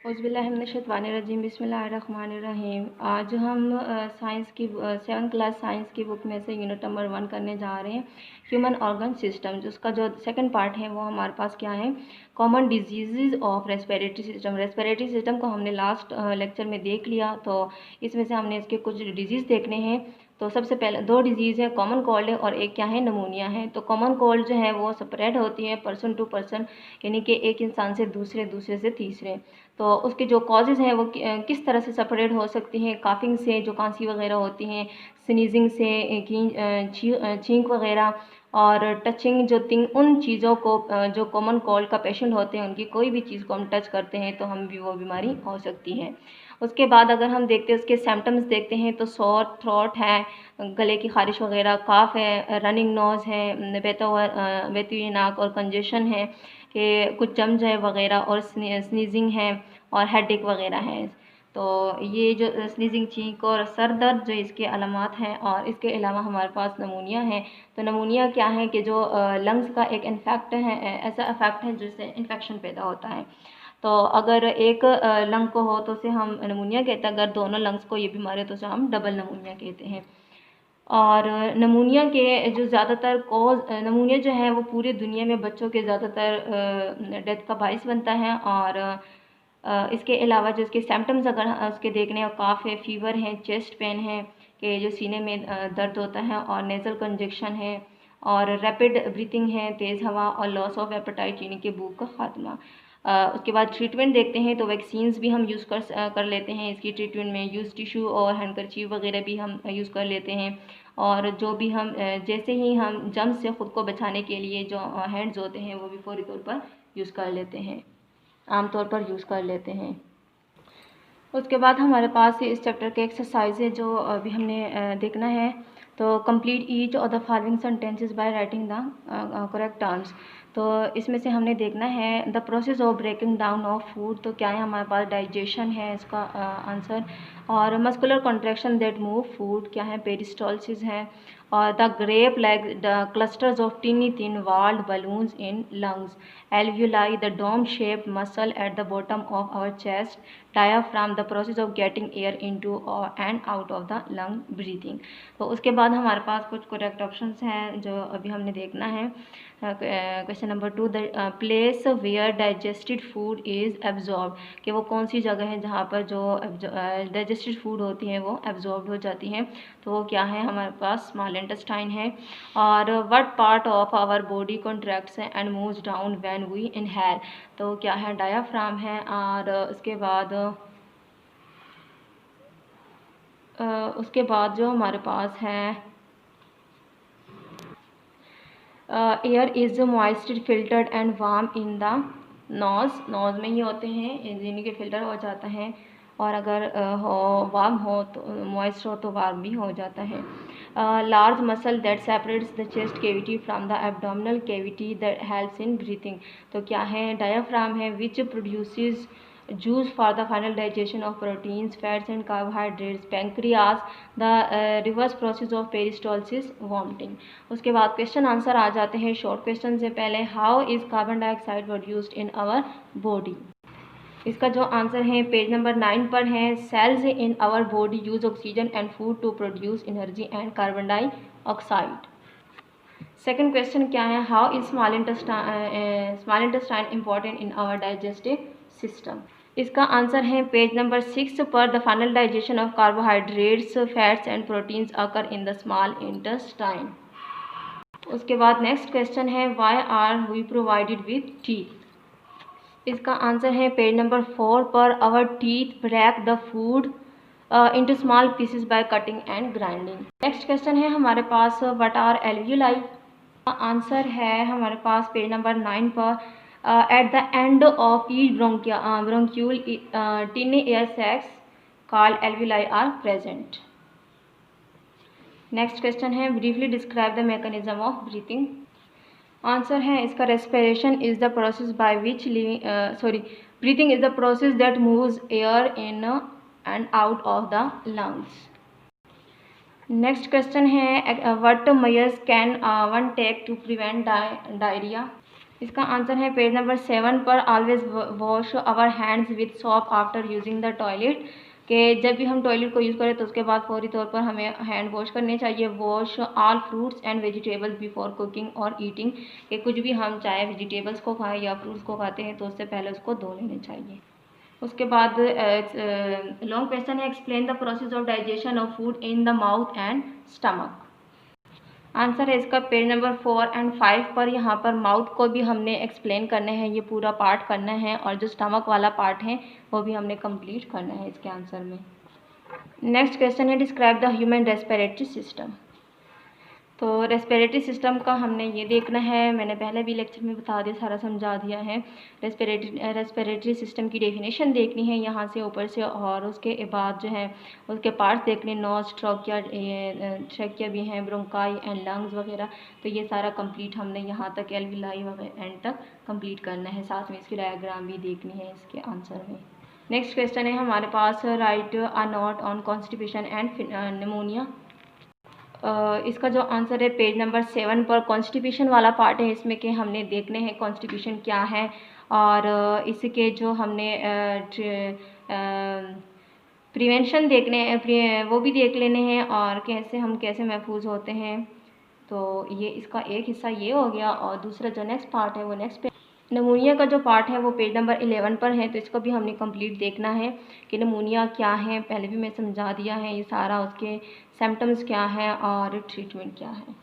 औज़ुबिल्लाहिमिनश्शैतानिर्रजीम बिस्मिल्लाहिर्रहमानिर्रहीम। आज हम साइंस की 7th क्लास साइंस की बुक में से यूनिट नंबर 1 करने जा रहे हैं, ह्यूमन ऑर्गन सिस्टम। जिसका जो सेकंड पार्ट है वो हमारे पास क्या है, common disease of respiratory system. Respiratory system को हमने लास्ट लेक्चर में देख लिया, तो इसमें से हमने इसके कुछ डिजीज़ देखने हैं। तो सबसे पहले 2 डिजीज़ है, कॉमन कोल्ड है और एक क्या है, नमूनिया है। तो कॉमन कोल्ड जो है वो स्प्रेड होती है पर्सन टू पर्सन, यानी कि एक इंसान से दूसरे, दूसरे से तीसरे। तो उसके जो कॉजेज़ हैं वो किस तरह से स्प्रेड हो सकती हैं, काफिंग से, जो खांसी वगैरह होती हैं, स्नीजिंग से, छींक वगैरह, और टचिंग जो उन चीज़ों को जो कॉमन कोल्ड का पेशेंट होते हैं उनकी कोई भी चीज़ को हम टच करते हैं तो हम भी वो बीमारी हो सकती है। उसके बाद अगर हम देखते हैं उसके सिम्टम्स देखते हैं तो सोर थ्रोट है, गले की खारिश वगैरह, काफ है, रनिंग नोज़ है, बहती हुई नाक और कंजेशन है कि कुछ जम जाए वगैरह, और स्नीजिंग है और हेडेक वगैरह है। तो ये जो स्नीजिंग, छींक और सर दर्द जो इसके अलामात हैं। और इसके अलावा हमारे पास नमूनिया है। तो नमूनिया क्या है कि जो लंग्स का एक इन्फेक्ट है, ऐसा इफेक्ट है जिससे इन्फेक्शन पैदा होता है। तो अगर एक लंग को हो तो उसे हम नमूनिया कहते हैं, अगर दोनों लंग्स को ये बीमारी हो तो उसे हम डबल नमूनिया कहते हैं। और नमूनिया के जो ज़्यादातर कॉज, नमूनिया जो है वो पूरी दुनिया में बच्चों के ज़्यादातर डेथ का बाइस बनता है। और इसके अलावा जो इसके सिम्टम्स अगर उसके देखने, और काफ है, फीवर है, चेस्ट पेन है कि जो सीने में दर्द होता है, और नेज़ल कंजेक्शन है, और रैपिड ब्रीथिंग है, तेज़ हवा, और लॉस ऑफ एपेटाइट यानी कि भूख का खात्मा। उसके बाद ट्रीटमेंट देखते हैं तो वैक्सीन्स भी हम यूज़ कर लेते हैं इसकी ट्रीटमेंट में। यूज़ टिश्यू और हैंडकरचीफ वगैरह भी हम यूज़ कर लेते हैं। और जो भी हम जैसे ही हम जर्म्स से ख़ुद को बचाने के लिए जो हैंड्स होते हैं वो भी फौरी तौर पर यूज़ कर लेते हैं, आमतौर पर यूज़ कर लेते हैं। उसके बाद हमारे पास इस चैप्टर के एक्सरसाइज है जो अभी हमने देखना है। तो complete each of the following sentences by writing the correct terms. तो इसमें से हमने देखना है the process of breaking down of food. तो क्या है हमारे पास, डाइजेशन है इसका आंसर। और muscular contraction that move food, क्या है, पेरिस्टॉलिसिस है। और the grape like the clusters of tiny thin walled balloons in lungs, alveoli, the dome shaped muscle at the bottom of our chest, diaphragm, the process of getting air into and out of the lung, breathing। तो उसके बाद हमारे पास कुछ correct options हैं जो अभी हमने देखना है। Question number 2, the place where digested food is absorb, कि वो कौन सी जगह है जहाँ पर जो डाइजेस्टेड फूड होती हैं वो एब्जॉर्ब हो जाती हैं। तो वो क्या है हमारे पास, स्मॉल इंटेस्टाइन है। और what part of our body contracts and moves down when we inhale, तो क्या है, डायाफ्राम है। और उसके बाद जो हमारे पास है, air is moisture filtered and warm in the nose में ही होते हैं, यानी कि फिल्टर हो जाता है। और अगर वार्म हो तो, मॉइस्ट हो तो वार्म भी हो जाता है। Large muscle that separates the chest cavity from the abdominal cavity that helps in breathing, तो क्या है, डायाफ्राम है। Which produces juice for the final digestion of proteins, fats and carbohydrates, pancreas, the reverse process of peristalsis, vomiting। उसके बाद question answer आ जाते हैं short question से पहले। How is carbon dioxide produced in our body. इसका जो answer है page number 9 पर है। Cells in our body use oxygen and food to produce energy and carbon dioxide. Second question क्या है, how is small intestine important in our digestive system. इसका answer है page number 6 पर। The final digestion of carbohydrates, fats and proteins occur in the small intestine. उसके बाद next question है, why are we provided with teeth. इसका answer है page number 4 पर। Our teeth break the food into small pieces by cutting and grinding। Next question है हमारे पास, what are alveoli. Answer है हमारे पास पेज नंबर 9 पर। At the end of each bronchiole tiny air sacs called alveoli are present. Next question है, briefly describe the mechanism of breathing. Answer है इसका, respiration is the process by which breathing is the process that moves air in and out of the lungs। Next question है, what measures can one take to prevent diarrhea। इसका answer है page number 7 पर, always wash our hands with soap after using the toilet, कि जब भी हम toilet को use करें तो उसके बाद फौरी तौर पर हमें हैंड वॉश करने चाहिए। Wash all fruits and vegetables before cooking और ईटिंग, कि कुछ भी हम चाहे वेजिटेबल्स को खाएं या फ्रूट्स को खाते हैं तो उससे पहले उसको धो लेने चाहिए। उसके बाद लॉन्ग क्वेश्चन है, explain the process of digestion of food in the mouth and stomach. Answer है इसका पेज नंबर 4 एंड 5 पर। यहाँ पर माउथ को भी हमने एक्सप्लेन करना है, ये पूरा पार्ट करना है, और जो स्टमक वाला पार्ट है वो भी हमने कंप्लीट करना है इसके आंसर में। नेक्स्ट क्वेश्चन है, describe the human respiratory system. तो रेस्पिरेटरी सिस्टम का हमने ये देखना है, मैंने पहले भी लेक्चर में बता दिया, सारा समझा दिया है। रेस्पिरेटरी सिस्टम की डेफिनेशन देखनी है यहाँ से ऊपर से, और उसके बाद जो है उसके पार्ट्स देखने, नोज, ट्रैकिया भी हैं, ब्रोंकाई एंड लंग्स वगैरह। तो ये सारा कंप्लीट हमने यहाँ तक एल्विलाई वगैरह एंड तक कंप्लीट करना है, साथ में इसकी डायग्राम भी देखनी है इसके आंसर में। नेक्स्ट क्वेश्चन है हमारे पास, write a note on constipation and pneumonia. इसका जो आंसर है पेज नंबर 7 पर, कॉन्स्टिपेशन वाला पार्ट है इसमें, कि हमने देखने हैं कॉन्स्टिपेशन क्या है, और इसके जो हमने प्रिवेंशन देखने वो भी देख लेने हैं, और कैसे महफूज होते हैं। तो ये इसका एक हिस्सा ये हो गया, और दूसरा जो नेक्स्ट पार्ट है वो नेक्स्ट पे नमूनिया का जो पार्ट है वो पेज नंबर 11 पर है। तो इसको भी हमने कंप्लीट देखना है कि नमूनिया क्या है, पहले भी मैं समझा दिया है ये सारा, उसके सिम्टम्स क्या हैं और ट्रीटमेंट क्या है।